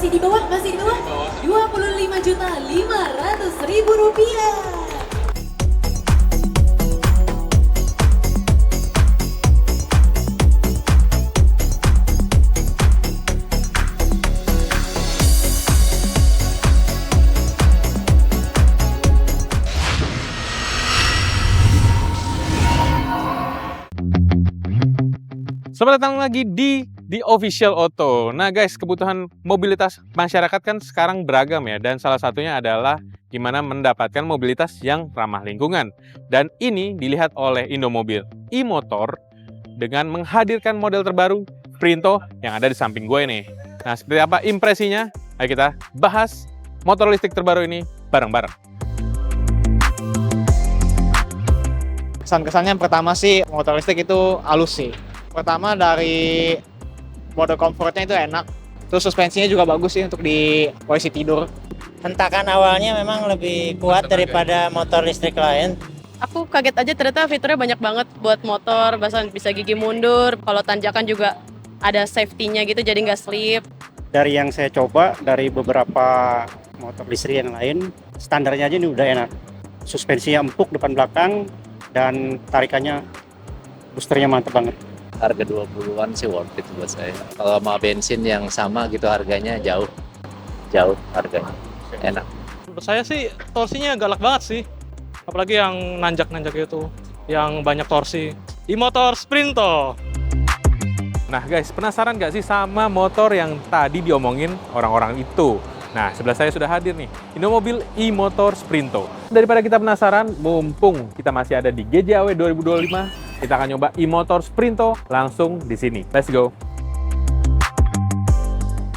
Masih di bawah, masih di bawah. 25.500.000 rupiah. Selamat datang lagi di The Official Auto. Nah guys, kebutuhan mobilitas masyarakat kan sekarang beragam ya. Dan salah satunya adalah gimana mendapatkan mobilitas yang ramah lingkungan. Dan ini dilihat oleh Indomobil e-motor dengan menghadirkan model terbaru Sprinto yang ada di samping gue nih. Nah seperti apa impresinya? Ayo kita bahas motor listrik terbaru ini bareng-bareng. Kesan-kesannya pertama sih motor listrik itu halus sih. Pertama dari mode comfortnya itu enak. Terus suspensinya juga bagus sih untuk di posisi tidur. Hentakan awalnya memang lebih kuat daripada motor listrik lain. Aku kaget aja ternyata fiturnya banyak banget buat motor, bahkan bisa gigi mundur. Kalau tanjakan juga ada safety-nya gitu jadi nggak slip. Dari yang saya coba dari beberapa motor listrik yang lain, standarnya aja ini udah enak. Suspensinya empuk depan belakang dan tarikannya boosternya mantep banget. Harga 20-an sih worth it buat saya. Kalau mau bensin yang sama gitu harganya jauh harganya. Enak. Menurut saya sih torsinya galak banget sih. Apalagi yang nanjak-nanjak itu, yang banyak torsi. E-motor Sprinto. Nah guys, penasaran gak sih sama motor yang tadi diomongin orang-orang itu? Nah, sebelah saya sudah hadir nih, Indomobil e-motor Sprinto. Daripada kita penasaran, mumpung kita masih ada di GJAW 2025, kita akan nyoba e-motor Sprinto langsung di sini. Let's go!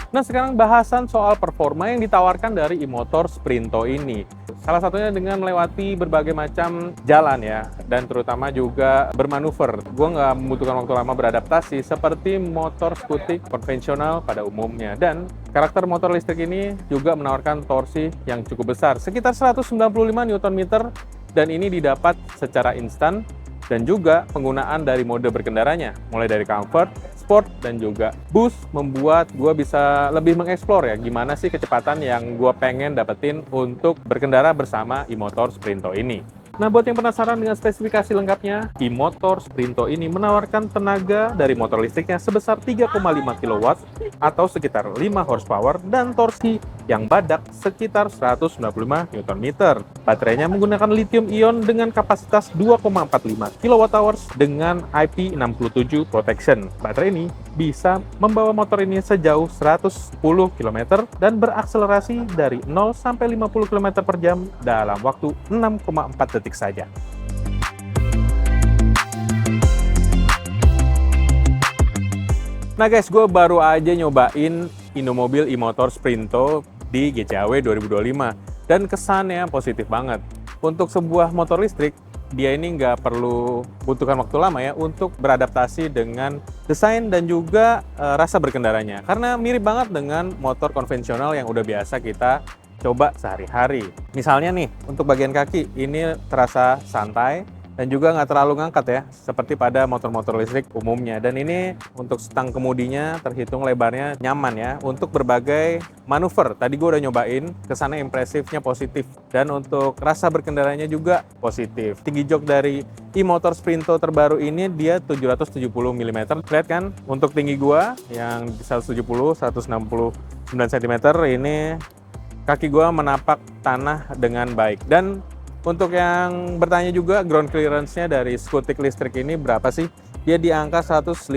Nah, sekarang bahasan soal performa yang ditawarkan dari e-motor Sprinto ini. Salah satunya dengan melewati berbagai macam jalan ya, dan terutama juga bermanuver. Gue nggak membutuhkan waktu lama beradaptasi seperti motor skutik konvensional pada umumnya. Dan karakter motor listrik ini juga menawarkan torsi yang cukup besar, sekitar 195 Nm, dan ini didapat secara instan, dan juga penggunaan dari mode berkendaranya, mulai dari comfort, sport, dan juga boost, membuat gue bisa lebih mengeksplor ya gimana sih kecepatan yang gue pengen dapetin untuk berkendara bersama e-motor Sprinto ini. Nah, buat yang penasaran dengan spesifikasi lengkapnya, e-motor Sprinto ini menawarkan tenaga dari motor listriknya sebesar 3,5 kW atau sekitar 5 horsepower dan torsi yang badak sekitar 195 Nm. Baterainya menggunakan lithium ion dengan kapasitas 2,45 kWh dengan IP67 protection. Baterai ini bisa membawa motor ini sejauh 110 km dan berakselerasi dari 0 sampai 50 km per jam dalam waktu 6,4 detik saja. Nah guys, gue baru aja nyobain Indomobil e-motor Sprinto di GJAW 2025 dan kesannya positif banget. Untuk sebuah motor listrik, dia ini nggak perlu butuhkan waktu lama ya untuk beradaptasi dengan desain dan juga rasa berkendaranya. Karena mirip banget dengan motor konvensional yang udah biasa kita coba sehari-hari. Misalnya nih, untuk bagian kaki ini terasa santai dan juga nggak terlalu ngangkat ya, seperti pada motor-motor listrik umumnya. Dan ini untuk stang kemudinya terhitung lebarnya nyaman ya, untuk berbagai manuver. Tadi gue udah nyobain, kesannya impresifnya positif. Dan untuk rasa berkendaranya juga positif. Tinggi jok dari e-motor Sprinto terbaru ini dia 770 mm. Lihat kan, untuk tinggi gue yang 170, 169 cm ini kaki gue menapak tanah dengan baik. Dan untuk yang bertanya juga, ground clearance-nya dari skutik listrik ini berapa sih? Dia di angka 150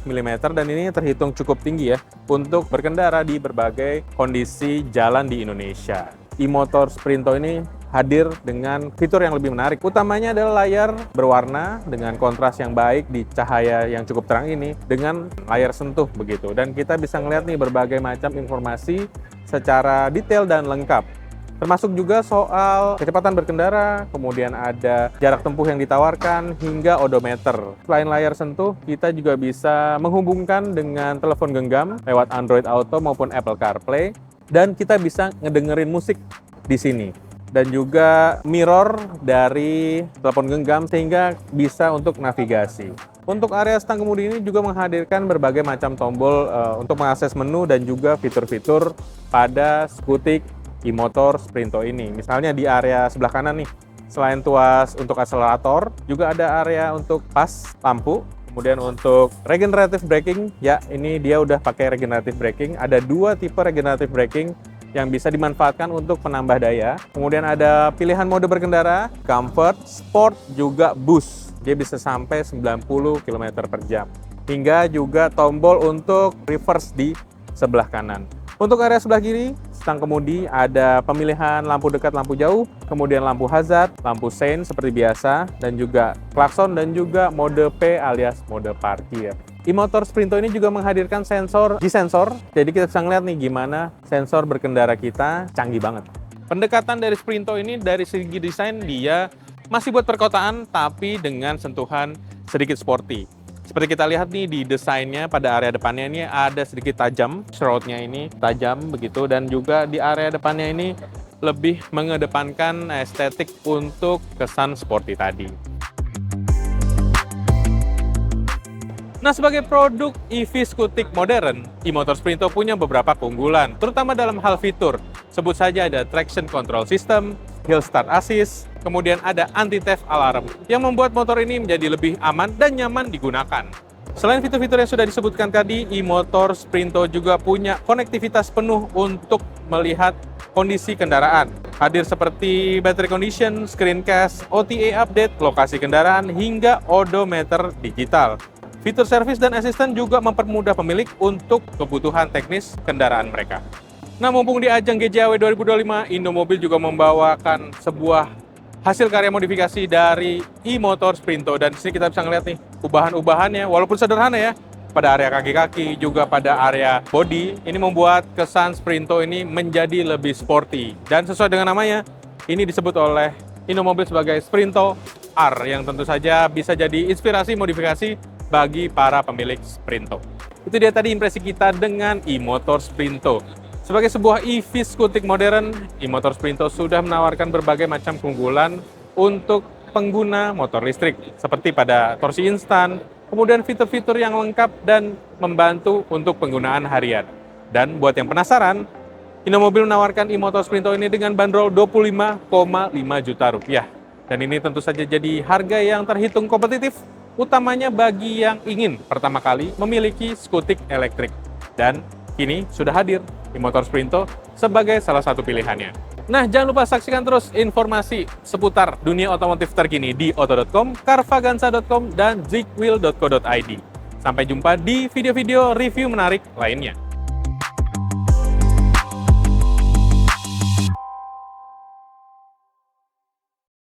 mm dan ini terhitung cukup tinggi ya untuk berkendara di berbagai kondisi jalan di Indonesia. E-motor Sprinto ini hadir dengan fitur yang lebih menarik. Utamanya adalah layar berwarna dengan kontras yang baik di cahaya yang cukup terang ini dengan layar sentuh begitu. Dan kita bisa ngeliat nih berbagai macam informasi secara detail dan lengkap. Termasuk juga soal kecepatan berkendara, kemudian ada jarak tempuh yang ditawarkan, hingga odometer. Selain layar sentuh, kita juga bisa menghubungkan dengan telepon genggam lewat Android Auto maupun Apple CarPlay, dan kita bisa ngedengerin musik di sini. Dan juga mirror dari telepon genggam sehingga bisa untuk navigasi. Untuk area stang kemudi ini juga menghadirkan berbagai macam tombol untuk mengakses menu dan juga fitur-fitur pada Scutic e-motor Sprinto ini. Misalnya di area sebelah kanan nih, selain tuas untuk akselerator, juga ada area untuk pas lampu. Kemudian untuk regenerative braking, ya ini dia udah pakai regenerative braking. Ada 2 tipe regenerative braking yang bisa dimanfaatkan untuk penambah daya. Kemudian ada pilihan mode berkendara, comfort, sport, juga boost. Dia bisa sampai 90 km per jam. Hingga juga tombol untuk reverse di sebelah kanan. Untuk area sebelah kiri, stang kemudi ada pemilihan lampu dekat, lampu jauh, kemudian lampu hazard, lampu sein seperti biasa, dan juga klakson dan juga mode P alias mode parkir. E-motor Sprinto ini juga menghadirkan sensor G-sensor, jadi kita bisa ngeliat nih gimana sensor berkendara kita canggih banget. Pendekatan dari Sprinto ini dari segi desain dia masih buat perkotaan tapi dengan sentuhan sedikit sporty. Seperti kita lihat nih di desainnya pada area depannya ini ada sedikit tajam, shroudnya ini tajam begitu, dan juga di area depannya ini lebih mengedepankan estetik untuk kesan sporty tadi. Nah, sebagai produk EV Scutic modern, e-motor Sprinto punya beberapa keunggulan, terutama dalam hal fitur. Sebut saja ada traction control system, hill start assist, kemudian ada anti-theft alarm yang membuat motor ini menjadi lebih aman dan nyaman digunakan. Selain fitur-fitur yang sudah disebutkan tadi, e-motor Sprinto juga punya konektivitas penuh untuk melihat kondisi kendaraan. Hadir seperti battery condition, screencast, OTA update, lokasi kendaraan, hingga odometer digital. Fitur servis dan asisten juga mempermudah pemilik untuk kebutuhan teknis kendaraan mereka. Nah, mumpung di ajang GJAW 2025, Indomobil juga membawakan sebuah hasil karya modifikasi dari e-motor Sprinto. Dan di sini kita bisa ngeliat nih, ubahan-ubahannya, walaupun sederhana ya, pada area kaki-kaki, juga pada area bodi, ini membuat kesan Sprinto ini menjadi lebih sporty. Dan sesuai dengan namanya, ini disebut oleh Indomobil sebagai Sprinto R, yang tentu saja bisa jadi inspirasi modifikasi bagi para pemilik Sprinto. Itu dia tadi impresi kita dengan e-motor Sprinto. Sebagai sebuah EV Scutic modern, e-motor Sprinto sudah menawarkan berbagai macam keunggulan untuk pengguna motor listrik, seperti pada torsi instan, kemudian fitur-fitur yang lengkap dan membantu untuk penggunaan harian. Dan buat yang penasaran, Indomobil menawarkan e-motor Sprinto ini dengan bandrol 25,5 juta rupiah. Dan ini tentu saja jadi harga yang terhitung kompetitif, utamanya bagi yang ingin pertama kali memiliki Scutic elektrik. Dan kini sudah hadir e-motor Sprinto sebagai salah satu pilihannya. Nah, jangan lupa saksikan terus informasi seputar dunia otomotif terkini di oto.com, carvaganza.com, dan zigwheel.co.id. Sampai jumpa di video-video review menarik lainnya.